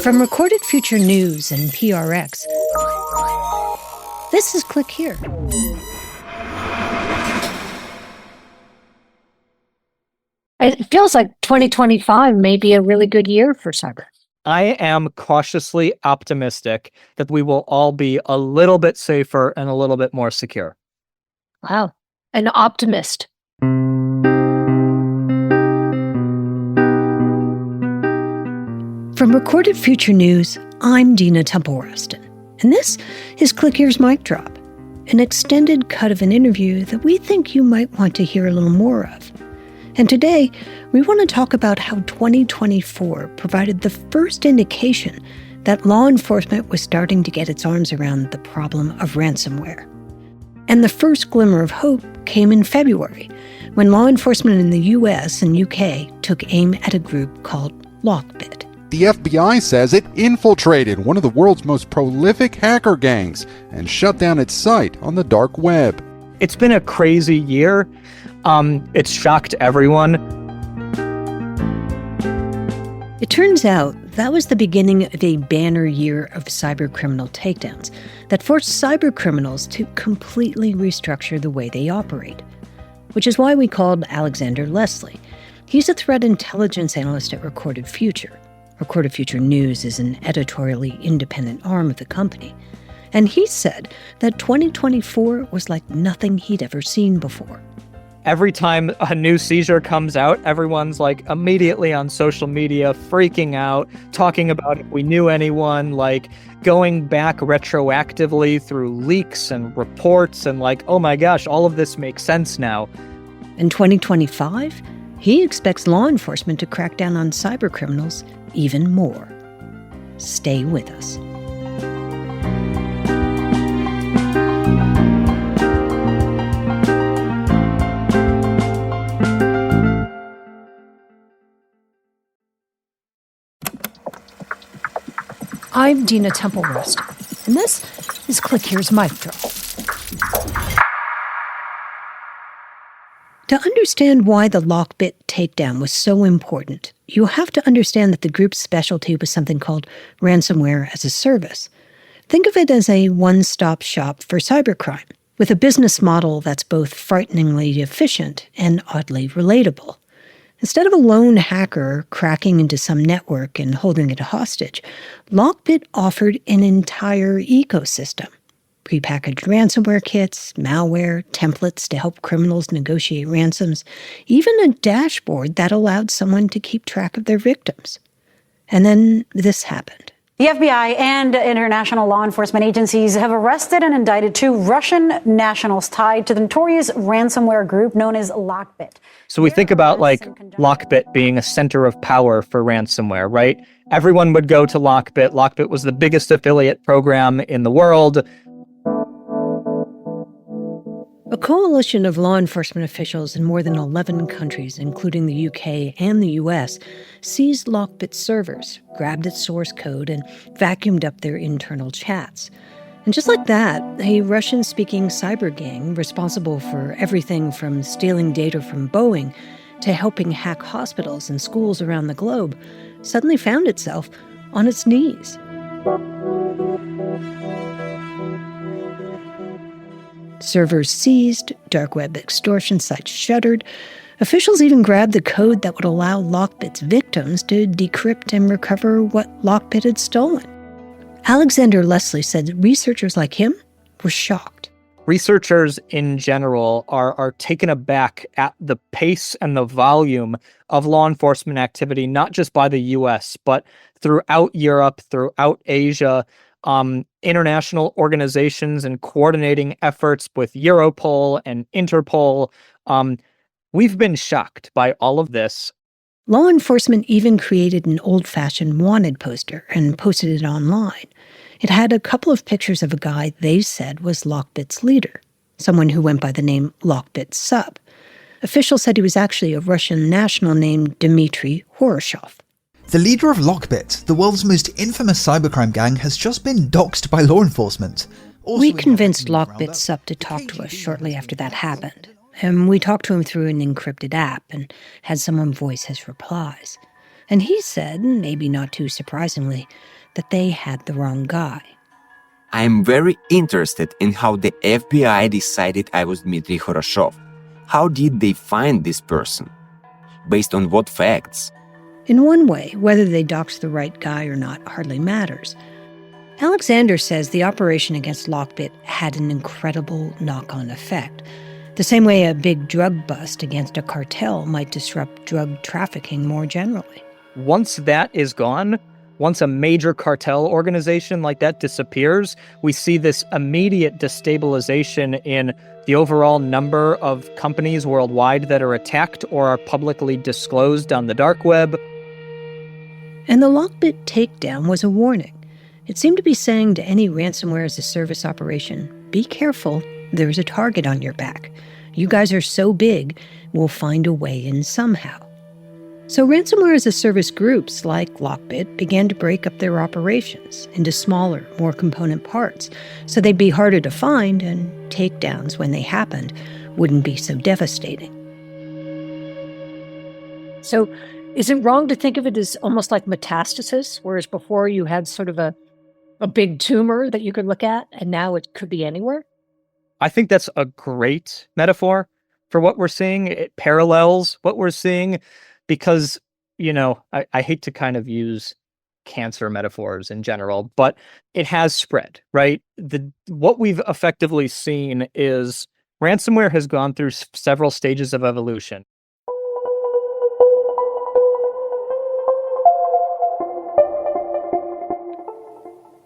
From Recorded Future News and PRX, this is Click Here. It feels like 2025 may be a really good year for cyber. I am cautiously optimistic that we will all be a little bit safer and a little bit more secure. Wow, an optimist. From Recorded Future News, I'm Dina Temple-Rustin, and this is Click Here's Mic Drop, an extended cut of an interview that we think you might want to hear a little more of. And today, we want to talk about how 2024 provided the first indication that law enforcement was starting to get its arms around the problem of ransomware. And the first glimmer of hope came in February, when law enforcement in the US and UK took aim at a group called Lockbit. The FBI says it infiltrated one of the world's most prolific hacker gangs and shut down its site on the dark web. It's been a crazy year. It's shocked everyone. It turns out that was the beginning of a banner year of cybercriminal takedowns that forced cybercriminals to completely restructure the way they operate, which is why we called Alexander Leslie. He's a threat intelligence analyst at Recorded Future. Recorded Future News is an editorially independent arm of the company. And he said that 2024 was like nothing he'd ever seen before. Every time a new seizure comes out, everyone's like immediately on social media, freaking out, talking about if we knew anyone, like going back retroactively through leaks and reports and like, oh my gosh, all of this makes sense now. In 2025, he expects law enforcement to crack down on cybercriminals even more. Stay with us. I'm Dina Temple-Rustin, and this is Click Here's Mic Drop. To understand why the Lockbit takedown was so important, you have to understand that the group's specialty was something called ransomware as a service. Think of it as a one-stop shop for cybercrime, with a business model that's both frighteningly efficient and oddly relatable. Instead of a lone hacker cracking into some network and holding it hostage, Lockbit offered an entire ecosystem. Prepackaged ransomware kits, malware, templates to help criminals negotiate ransoms, even a dashboard that allowed someone to keep track of their victims. And then this happened. The FBI and international law enforcement agencies have arrested and indicted 2 Russian nationals tied to the notorious ransomware group known as Lockbit. So we think about like Lockbit being a center of power for ransomware, right? Everyone would go to Lockbit. Lockbit was the biggest affiliate program in the world. A coalition of law enforcement officials in more than 11 countries, including the UK and the US, seized Lockbit's servers, grabbed its source code, and vacuumed up their internal chats. And just like that, a Russian-speaking cyber gang responsible for everything from stealing data from Boeing to helping hack hospitals and schools around the globe suddenly found itself on its knees. Servers seized, dark web extortion sites shuttered. Officials even grabbed the code that would allow Lockbit's victims to decrypt and recover what Lockbit had stolen. Alexander Leslie said researchers like him were shocked. Researchers in general are taken aback at the pace and the volume of law enforcement activity, not just by the US, but throughout Europe, throughout Asia, international organizations and coordinating efforts with Europol and Interpol. We've been shocked by all of this. Law enforcement even created an old-fashioned wanted poster and posted it online. It had a couple of pictures of a guy they said was Lockbit's leader, someone who went by the name Lockbit Sub. Officials said he was actually a Russian national named Dmitry Horoshev. The leader of Lockbit, the world's most infamous cybercrime gang, has just been doxxed by law enforcement. We convinced Lockbit Sub to talk to us shortly after that happened. And we talked to him through an encrypted app and had someone voice his replies. And he said, maybe not too surprisingly, that they had the wrong guy. I'm very interested in how the FBI decided I was Dmitry Khoroshov. How did they find this person? Based on what facts? In one way, whether they doxed the right guy or not hardly matters. Alexander says the operation against Lockbit had an incredible knock-on effect. The same way a big drug bust against a cartel might disrupt drug trafficking more generally. Once that is gone, once a major cartel organization like that disappears, we see this immediate destabilization in the overall number of companies worldwide that are attacked or are publicly disclosed on the dark web. And the Lockbit takedown was a warning. It seemed to be saying to any ransomware as a service operation, be careful, there's a target on your back. You guys are so big, we'll find a way in somehow. So ransomware as a service groups like Lockbit began to break up their operations into smaller, more component parts, so they'd be harder to find and takedowns, when they happened, wouldn't be so devastating. So is it wrong to think of it as almost like metastasis, whereas before you had sort of a big tumor that you could look at, and now it could be anywhere? I think that's a great metaphor for what we're seeing. It parallels what we're seeing because, I hate to kind of use cancer metaphors in general, but it has spread, right? What we've effectively seen is ransomware has gone through several stages of evolution.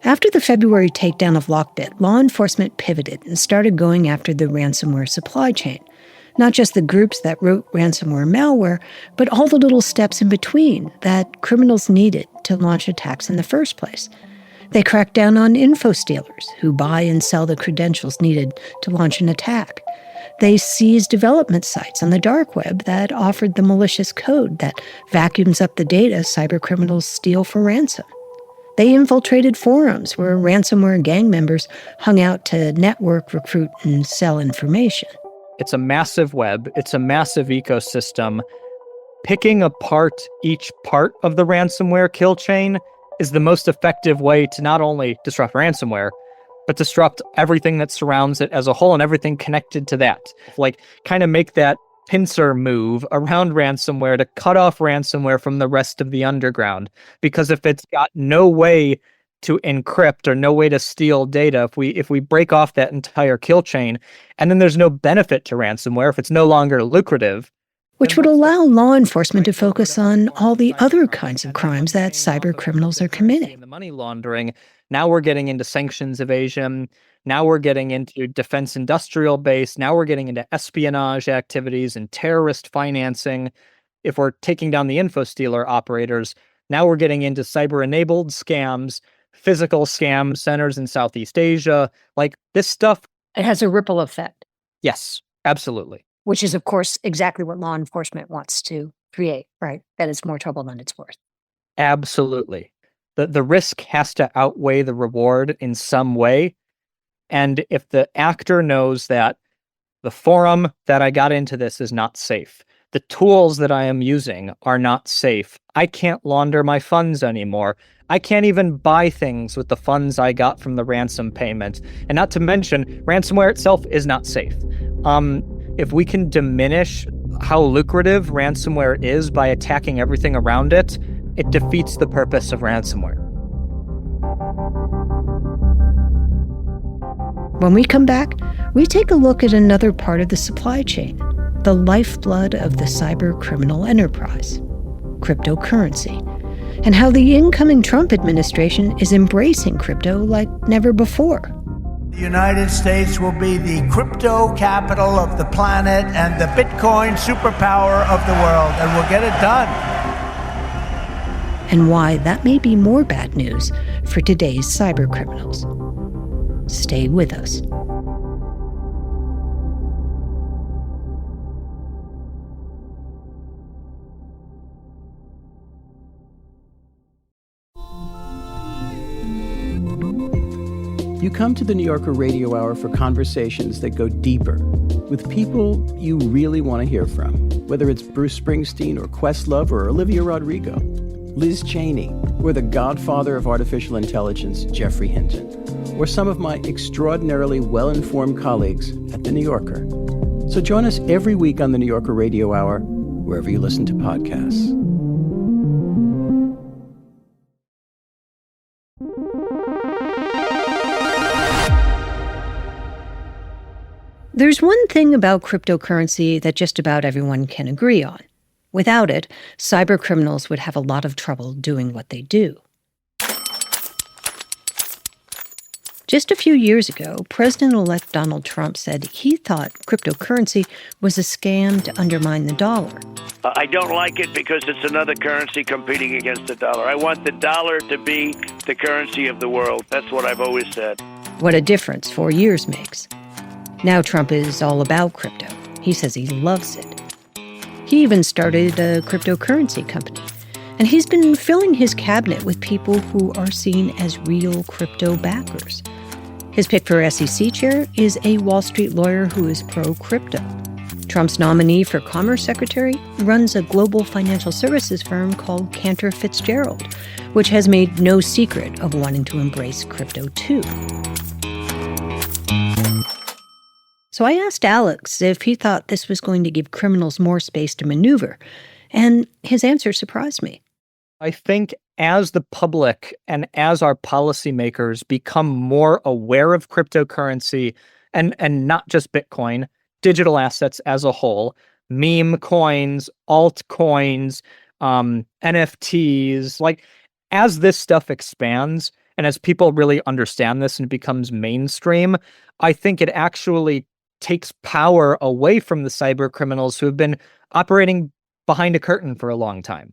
After the February takedown of Lockbit, law enforcement pivoted and started going after the ransomware supply chain. Not just the groups that wrote ransomware malware, but all the little steps in between that criminals needed to launch attacks in the first place. They cracked down on info stealers who buy and sell the credentials needed to launch an attack. They seized development sites on the dark web that offered the malicious code that vacuums up the data cybercriminals steal for ransom. They infiltrated forums where ransomware gang members hung out to network, recruit, and sell information. It's a massive web. It's a massive ecosystem. Picking apart each part of the ransomware kill chain is the most effective way to not only disrupt ransomware, but disrupt everything that surrounds it as a whole and everything connected to that. Like, kind of make that pincer move around ransomware to cut off ransomware from the rest of the underground. Because if it's got no way to encrypt or no way to steal data, if we break off that entire kill chain, and then there's no benefit to ransomware, if it's no longer lucrative, which would allow law enforcement to focus on all the other kinds of crimes that cyber criminals are committing. The money laundering. Now we're getting into sanctions evasion. Now we're getting into defense industrial base. Now we're getting into espionage activities and terrorist financing. If we're taking down the info stealer operators, now we're getting into cyber-enabled scams, physical scam centers in Southeast Asia. Like, this stuff. It has a ripple effect. Yes, absolutely. Which is, of course, exactly what law enforcement wants to create, right? That it's more trouble than it's worth. Absolutely. The risk has to outweigh the reward in some way. And if the actor knows that the forum that I got into this is not safe, the tools that I am using are not safe, I can't launder my funds anymore. I can't even buy things with the funds I got from the ransom payment. And not to mention, ransomware itself is not safe. If we can diminish how lucrative ransomware is by attacking everything around it, it defeats the purpose of ransomware. When we come back, we take a look at another part of the supply chain, the lifeblood of the cyber criminal enterprise, cryptocurrency, and how the incoming Trump administration is embracing crypto like never before. The United States will be the crypto capital of the planet and the Bitcoin superpower of the world, and we'll get it done. And why that may be more bad news for today's cyber criminals. Stay with us. You come to the New Yorker Radio Hour for conversations that go deeper with people you really want to hear from, whether it's Bruce Springsteen or Questlove or Olivia Rodrigo. Liz Cheney, or the godfather of artificial intelligence, Geoffrey Hinton, or some of my extraordinarily well-informed colleagues at The New Yorker. So join us every week on The New Yorker Radio Hour, wherever you listen to podcasts. There's one thing about cryptocurrency that just about everyone can agree on. Without it, cybercriminals would have a lot of trouble doing what they do. Just a few years ago, President-elect Donald Trump said he thought cryptocurrency was a scam to undermine the dollar. I don't like it because it's another currency competing against the dollar. I want the dollar to be the currency of the world. That's what I've always said. What a difference 4 years makes. Now Trump is all about crypto. He says he loves it. He even started a cryptocurrency company. And he's been filling his cabinet with people who are seen as real crypto backers. His pick for SEC chair is a Wall Street lawyer who is pro-crypto. Trump's nominee for Commerce Secretary runs a global financial services firm called Cantor Fitzgerald, which has made no secret of wanting to embrace crypto too. So I asked Alex if he thought this was going to give criminals more space to maneuver, and his answer surprised me. I think as the public and as our policymakers become more aware of cryptocurrency and not just Bitcoin, digital assets as a whole, meme coins, altcoins, NFTs, like as this stuff expands and as people really understand this and it becomes mainstream, I think it actually takes power away from the cyber criminals who have been operating behind a curtain for a long time.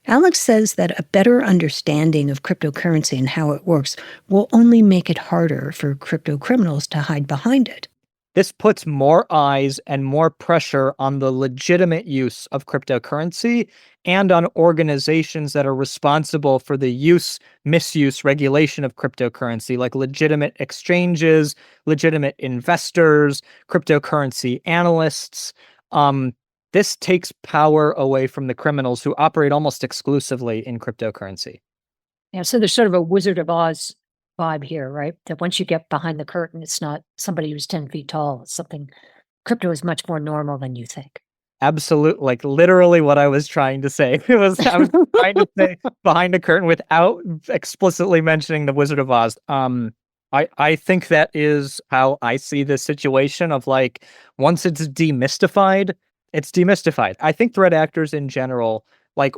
Alex says that a better understanding of cryptocurrency and how it works will only make it harder for crypto criminals to hide behind it. This puts more eyes and more pressure on the legitimate use of cryptocurrency and on organizations that are responsible for the use, misuse, regulation of cryptocurrency, like legitimate exchanges, legitimate investors, cryptocurrency analysts. This takes power away from the criminals who operate almost exclusively in cryptocurrency. Yeah, so there's sort of a Wizard of Oz vibe here, right? That once you get behind the curtain, it's not somebody who's 10 feet tall. It's something, crypto is much more normal than you think. Absolutely, like literally what I was trying to say. I was trying to say behind a curtain without explicitly mentioning the Wizard of Oz. I think that is how I see this situation of like, once it's demystified, it's demystified. I think threat actors in general, like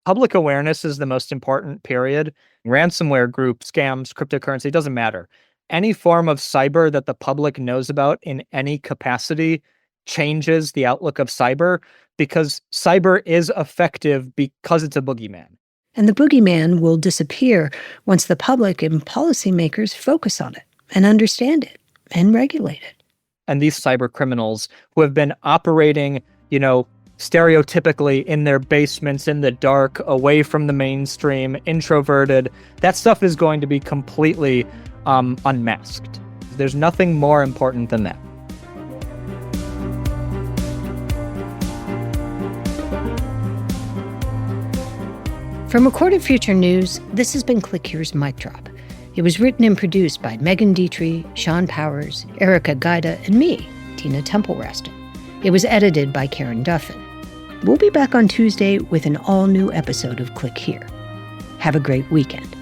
public awareness is the most important period. Ransomware group, scams, cryptocurrency, it doesn't matter. Any form of cyber that the public knows about in any capacity changes the outlook of cyber because cyber is effective because it's a boogeyman. And the boogeyman will disappear once the public and policymakers focus on it and understand it and regulate it. And these cyber criminals who have been operating, stereotypically in their basements, in the dark, away from the mainstream, introverted, that stuff is going to be completely unmasked. There's nothing more important than that. From Recorded Future News, this has been Click Here's Mic Drop. It was written and produced by Megan Dietrich, Sean Powers, Erica Gaida, and me, Tina Temple-Raston. It was edited by Karen Duffin. We'll be back on Tuesday with an all-new episode of Click Here. Have a great weekend.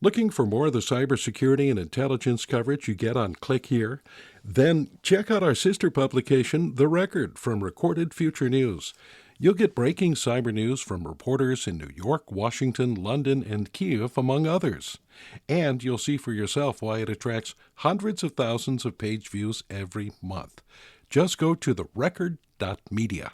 Looking for more of the cybersecurity and intelligence coverage you get on Click Here? Then check out our sister publication, The Record, from Recorded Future News. You'll get breaking cyber news from reporters in New York, Washington, London, and Kyiv, among others. And you'll see for yourself why it attracts hundreds of thousands of page views every month. Just go to therecord.media.